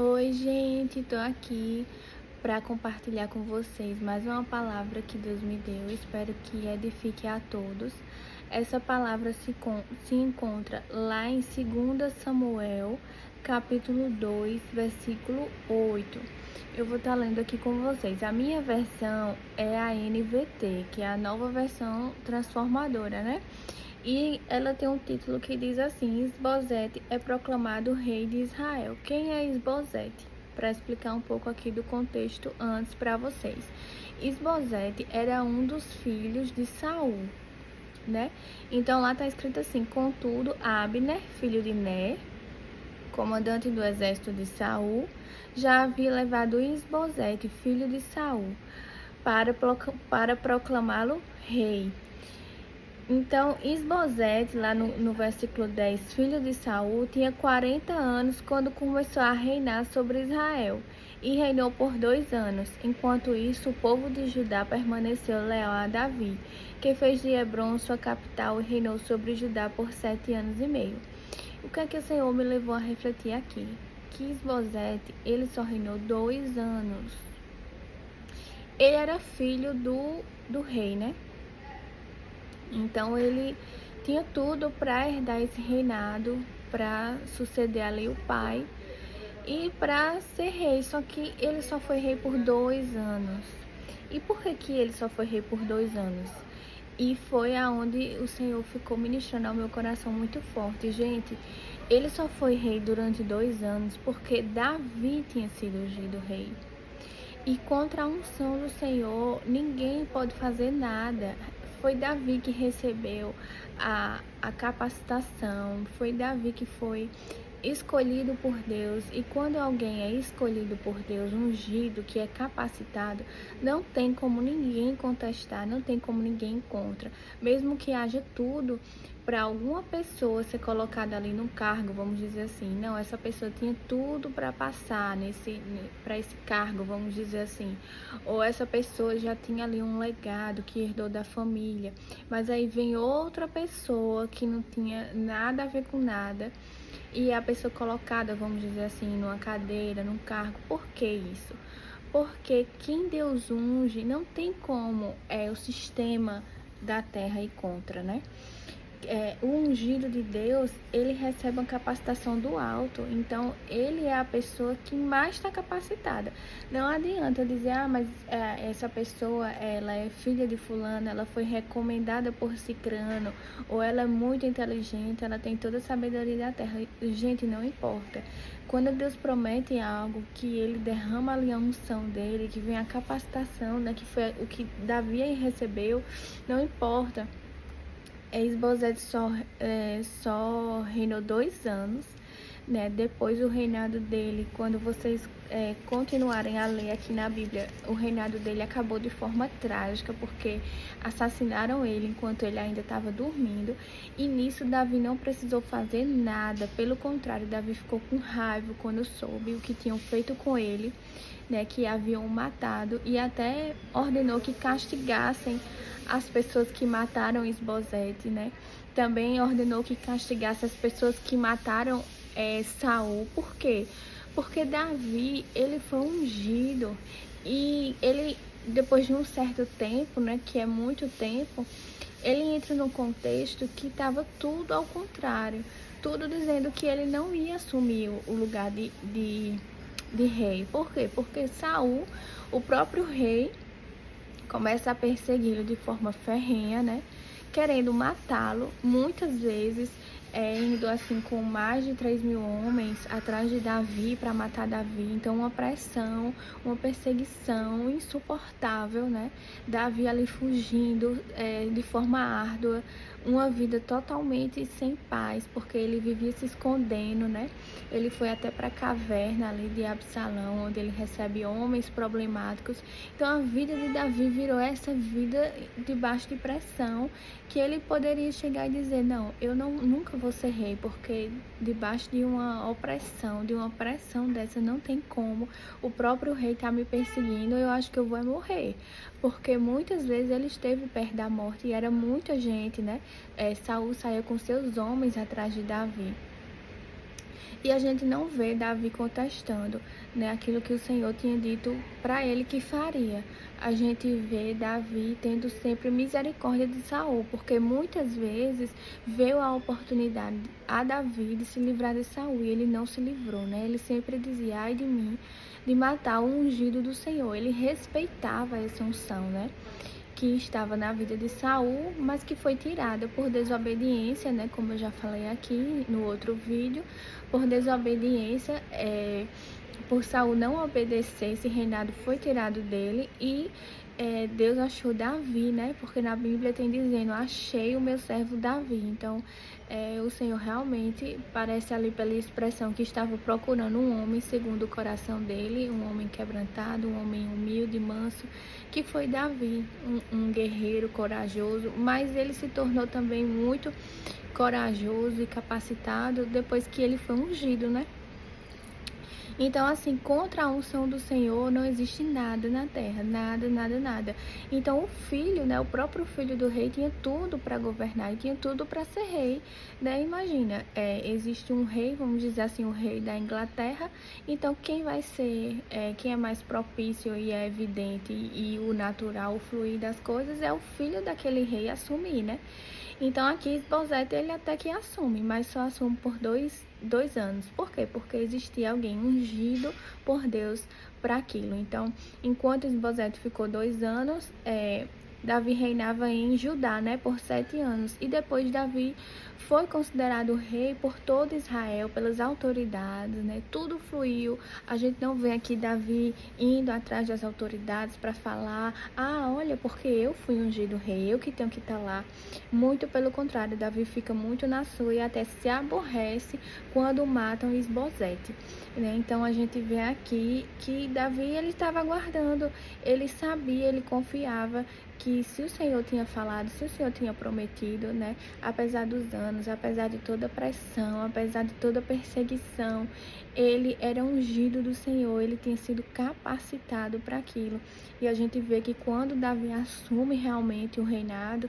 Oi, gente, tô aqui para compartilhar com vocês mais uma palavra que Deus me deu. Espero que edifique a todos. Essa palavra se encontra lá em 2 Samuel, capítulo 2, versículo 8. Eu vou estar lendo aqui com vocês. A minha versão é a NVT, que é a nova versão transformadora, né? E ela tem um título que diz assim: Isbosete é proclamado rei de Israel. Quem é Isbosete? Para explicar um pouco aqui do contexto antes para vocês. Isbosete era um dos filhos de Saul, né? Então lá está escrito assim: contudo, Abner, filho de Ner, comandante do exército de Saul, já havia levado Isbosete, filho de Saul, para proclamá-lo rei. Então, Isbosete, lá no versículo 10, filho de Saul, tinha 40 anos quando começou a reinar sobre Israel, e reinou por 2 anos. Enquanto isso, o povo de Judá permaneceu leal a Davi, que fez de Hebrom sua capital e reinou sobre Judá por 7 anos e meio. O que é que o Senhor me levou a refletir aqui? Que Isbosete, ele só reinou 2 anos. Ele era filho do rei, né? Então ele tinha tudo para herdar esse reinado, para suceder ali o pai e para ser rei. Só que ele só foi rei por 2 anos. E por que ele só foi rei por 2 anos? E foi aonde o Senhor ficou ministrando ao meu coração muito forte. Gente, ele só foi rei durante 2 anos porque Davi tinha sido ungido rei. E contra a unção do Senhor, ninguém pode fazer nada. Foi Davi que recebeu a capacitação, foi Davi que foi escolhido por Deus. E quando alguém é escolhido por Deus, ungido, que é capacitado, não tem como ninguém contestar, não tem como ninguém ir contra. Mesmo que haja tudo para alguma pessoa ser colocada ali no cargo, vamos dizer assim, não, essa pessoa tinha tudo para passar para esse cargo, vamos dizer assim, ou essa pessoa já tinha ali um legado que herdou da família, mas aí vem outra pessoa que não tinha nada a ver com nada, e a pessoa colocada, vamos dizer assim, numa cadeira, num cargo. Por que isso? Porque quem Deus unge não tem como o sistema da terra ir contra, né? O ungido de Deus, ele recebe uma capacitação do alto, então ele é a pessoa que mais está capacitada. Não adianta dizer, mas essa pessoa, ela é filha de fulano, ela foi recomendada por cicrano, ou ela é muito inteligente, ela tem toda a sabedoria da terra. Gente, não importa. Quando Deus promete algo, que ele derrama ali a unção dele, que vem a capacitação, né, que foi o que Davi recebeu, não importa. Esbozete só reinou 2 anos, né? Depois do reinado dele, quando vocês continuarem a ler aqui na Bíblia, o reinado dele acabou de forma trágica, porque assassinaram ele enquanto ele ainda estava dormindo. E nisso Davi não precisou fazer nada, pelo contrário, Davi ficou com raiva quando soube o que tinham feito com ele, né? Que haviam matado, e até ordenou que castigassem as pessoas que mataram Isbosete, né? Também ordenou que castigasse as pessoas que mataram Saul. Por quê? Porque Davi, ele foi ungido, e ele, depois de um certo tempo, né, que é muito tempo, ele entra num contexto que estava tudo ao contrário, tudo dizendo que ele não ia assumir o lugar de rei. Por quê? Porque Saul, o próprio rei, começa a persegui-lo de forma ferrenha, né? Querendo matá-lo, muitas vezes indo assim com mais de 3.000 homens atrás de Davi para matar Davi. Então uma pressão, uma perseguição insuportável, né? Davi ali fugindo de forma árdua, uma vida totalmente sem paz, porque ele vivia se escondendo, né? Ele foi até para a caverna ali de Absalão, onde ele recebe homens problemáticos. Então a vida de Davi virou essa vida debaixo de pressão, que ele poderia chegar e dizer, não, eu nunca vou ser rei, porque debaixo de uma opressão, de uma pressão dessa, não tem como. O próprio rei tá me perseguindo, eu acho que eu vou morrer. Porque muitas vezes ele esteve perto da morte, e era muita gente, né? Saul saía com seus homens atrás de Davi. E a gente não vê Davi contestando, né, aquilo que o Senhor tinha dito para ele que faria. A gente vê Davi tendo sempre misericórdia de Saul, porque muitas vezes veio a oportunidade a Davi de se livrar de Saul e ele não se livrou, né? Ele sempre dizia: ai de mim, de matar o ungido do Senhor. Ele respeitava essa unção, né, que estava na vida de Saul, mas que foi tirada por desobediência, né, como eu já falei aqui no outro vídeo, por desobediência, por Saul não obedecer, esse reinado foi tirado dele e Deus achou Davi, né? Porque na Bíblia tem dizendo: achei o meu servo Davi. Então, o Senhor realmente parece ali pela expressão que estava procurando um homem segundo o coração dele, um homem quebrantado, um homem humilde, manso, que foi Davi, um guerreiro corajoso, mas ele se tornou também muito corajoso e capacitado depois que ele foi ungido, né? Então, assim, contra a unção do Senhor não existe nada na terra, nada, nada, nada. Então, o filho, né, o próprio filho do rei tinha tudo para governar, e tinha tudo para ser rei, né? Imagina, existe um rei, vamos dizer assim, o rei da Inglaterra. Então, quem vai ser, quem é mais propício e é evidente e o natural, o fluir das coisas é o filho daquele rei assumir, né? Então, aqui Esbozete ele até que assume, mas só assume por dois anos. Por quê? Porque existia alguém ungido por Deus para aquilo. Então, enquanto Esbozete ficou 2 anos, Davi reinava em Judá, né, por 7 anos. E depois Davi foi considerado rei por todo Israel, pelas autoridades, né? Tudo fluiu. A gente não vê aqui Davi indo atrás das autoridades para falar: ah, olha, porque eu fui ungido rei, eu que tenho que estar lá. Muito pelo contrário, Davi fica muito na sua e até se aborrece quando matam Esbozete, né? Então a gente vê aqui que Davi ele estava aguardando, ele sabia, ele confiava que se o Senhor tinha falado, se o Senhor tinha prometido, né, apesar dos anos, apesar de toda a pressão, apesar de toda a perseguição, ele era ungido do Senhor, ele tinha sido capacitado para aquilo. E a gente vê que quando Davi assume realmente o reinado,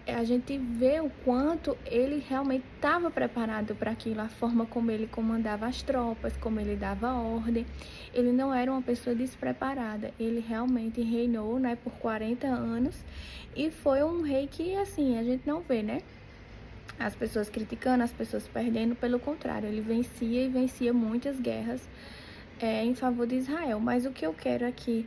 a gente vê o quanto ele realmente estava preparado para aquilo, a forma como ele comandava as tropas, como ele dava ordem. Ele não era uma pessoa despreparada, ele realmente reinou, né, por 40 anos e foi um rei que, assim, a gente não vê, né, as pessoas criticando, as pessoas perdendo, pelo contrário, ele vencia e vencia muitas guerras em favor de Israel. Mas o que eu quero aqui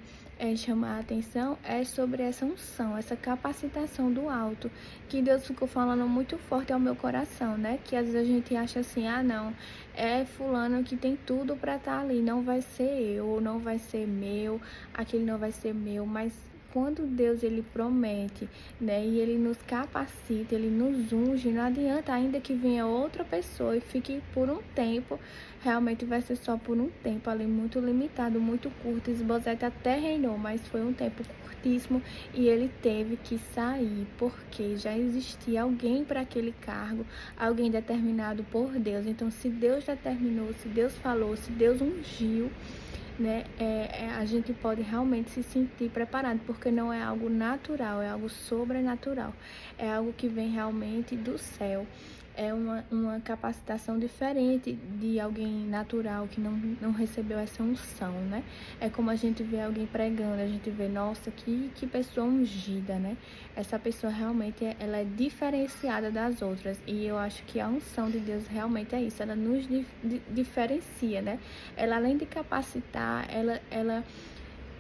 chamar a atenção é sobre essa unção, essa capacitação do alto, que Deus ficou falando muito forte ao meu coração, né? Que às vezes a gente acha assim: ah, não, é fulano que tem tudo para estar ali, não vai ser eu, ou não vai ser meu, aquele não vai ser meu, mas quando Deus ele promete, né, e ele nos capacita, ele nos unge, não adianta ainda que venha outra pessoa e fique por um tempo, realmente vai ser só por um tempo ali muito limitado, muito curto. Esbozete até reinou, mas foi um tempo curtíssimo e ele teve que sair porque já existia alguém para aquele cargo, alguém determinado por Deus. Então, se Deus determinou, se Deus falou, se Deus ungiu, né, a gente pode realmente se sentir preparado, porque não é algo natural, é algo sobrenatural, é algo que vem realmente do céu, é uma capacitação diferente de alguém natural que não recebeu essa unção, né? É como a gente vê alguém pregando, a gente vê: nossa, que pessoa ungida, né? Essa pessoa realmente ela é diferenciada das outras, e eu acho que a unção de Deus realmente é isso, ela nos diferencia, né? Ela, além de capacitar, ela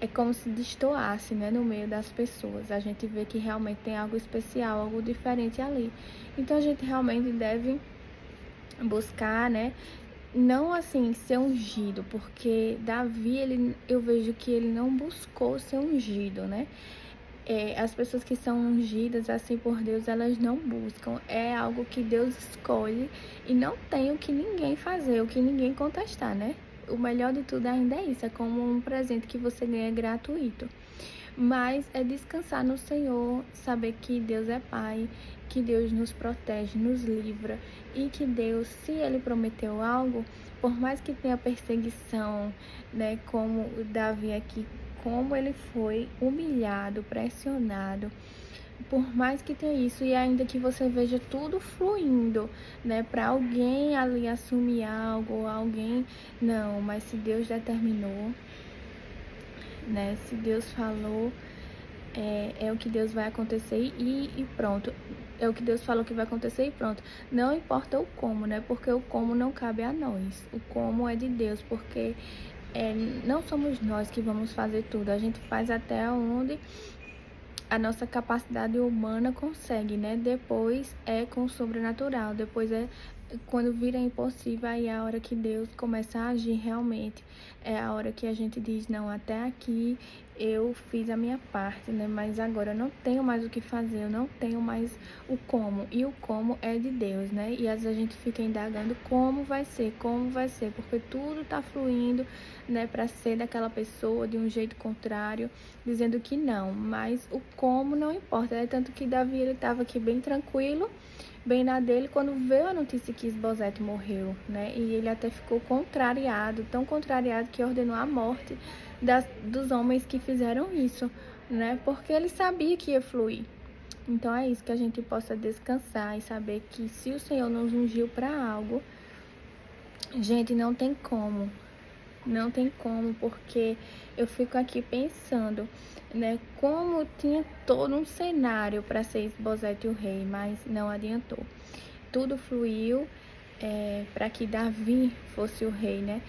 é como se destoasse, né, no meio das pessoas. A gente vê que realmente tem algo especial, algo diferente ali. Então a gente realmente deve buscar, né, não assim ser ungido, porque Davi, eu vejo que ele não buscou ser ungido, né? As pessoas que são ungidas assim por Deus, elas não buscam, é algo que Deus escolhe e não tem o que ninguém fazer, o que ninguém contestar, né? O melhor de tudo ainda é isso, é como um presente que você ganha gratuito. Mas é descansar no Senhor, saber que Deus é Pai, que Deus nos protege, nos livra e que Deus, se Ele prometeu algo, por mais que tenha perseguição, né, como Davi aqui, como ele foi humilhado, pressionado, por mais que tenha isso, e ainda que você veja tudo fluindo, né, para alguém ali assumir algo, ou alguém, não, mas se Deus determinou, né, se Deus falou, é o que Deus vai acontecer e pronto. É o que Deus falou que vai acontecer e pronto. Não importa o como, né? Porque o como não cabe a nós. O como é de Deus, porque não somos nós que vamos fazer tudo. A gente faz até onde a nossa capacidade humana consegue, né? Depois é com o sobrenatural. Depois é quando vira impossível, aí é a hora que Deus começa a agir realmente. É a hora que a gente diz, não, até aqui eu fiz a minha parte, né? Mas agora eu não tenho mais o que fazer, eu não tenho mais o como. E o como é de Deus, né? E às vezes a gente fica indagando como vai ser, porque tudo tá fluindo, né, para ser daquela pessoa de um jeito contrário, dizendo que não, mas o como não importa, né? Tanto que Davi, ele estava aqui bem tranquilo, bem na dele, quando veio a notícia que Isbosete morreu, né? E ele até ficou contrariado, tão contrariado que ordenou a morte dos homens que fizeram isso, né? Porque ele sabia que ia fluir. Então é isso, que a gente possa descansar e saber que se o Senhor nos ungiu para algo, gente, não tem como. Não tem como, porque eu fico aqui pensando, né, como tinha todo um cenário para ser Isbosete o rei, mas não adiantou. Tudo fluiu para que Davi fosse o rei, né?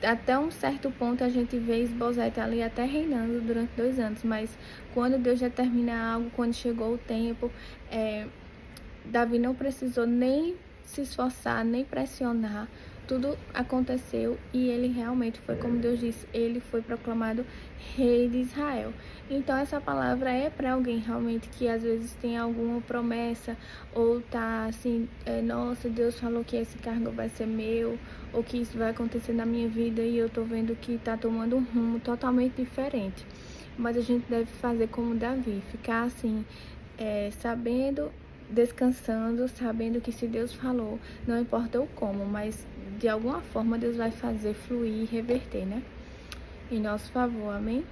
Até um certo ponto a gente vê Isbosete ali até reinando durante 2 anos, mas quando Deus determina algo, quando chegou o tempo, Davi não precisou nem se esforçar, nem pressionar. Tudo aconteceu e ele realmente foi, como Deus disse, ele foi proclamado rei de Israel. Então essa palavra é para alguém realmente que às vezes tem alguma promessa ou tá assim, nossa, Deus falou que esse cargo vai ser meu, ou que isso vai acontecer na minha vida e eu tô vendo que tá tomando um rumo totalmente diferente. Mas a gente deve fazer como Davi, ficar assim, sabendo, descansando, sabendo que se Deus falou, não importa o como, mas de alguma forma Deus vai fazer fluir e reverter, né? Em nosso favor, amém?